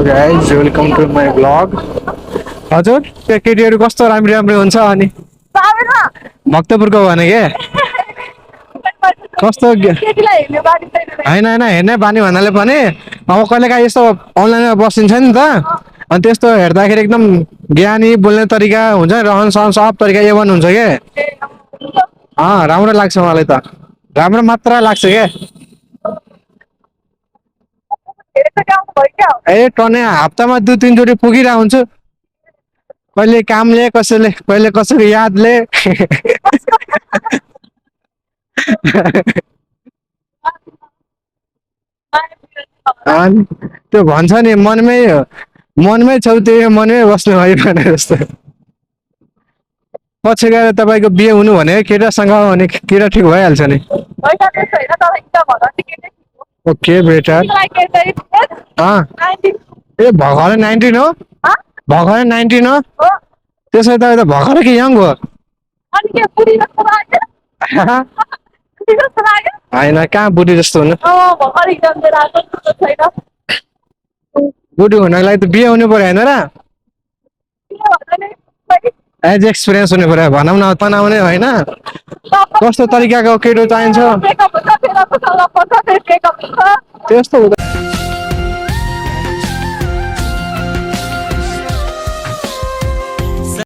guys, welcome to my vlog. हजुर त्यो केटीहरू कस्तो राम्रो राम्रो हुन्छ अनि भक्तपुरको भने के कस्तो होइन होइन हेर्ने बानी भन्नाले पनि अब कहिलेकाहीँ यस्तो अनलाइनमा बसिन्छ नि त अनि त्यस्तो हेर्दाखेरि एकदम ज्ञानी बोल्ने तरिका हुन्छ नि रहन सहन सब तरिका एवन हुन्छ के राम्रो लाग्छ मलाई त राम्रो मात्र लाग्छ के ए टने हप्तामा 2-3 चोटि पुगिरहेको हुन्छु कहिले कामले कसैले कहिले कसैको यादले अनि त्यो भन्छ नि मनमै छौ त्यो मनमै बस्नु है भने जस्तो पछि गएर तपाईँको बिहे हुनु भने केटासँग भने केटा ठिक भइहाल्छ नि ओके बेटा ए भर्खरै 19 हो भर्खरै 19 हो त्यसै तपाईँ त भर्खरै कि यङ हो होइन कहाँ बुढी जस्तो हुनु बुढी हुनको लागि त बिहे हुनु पर्यो होइन र एज एक्सपिरियन्स हुनु पर्यो भनौँ न तनाउने होइन कस्तो तरिकाको केटो चाहिन्छ त्यस्तो हुँदैन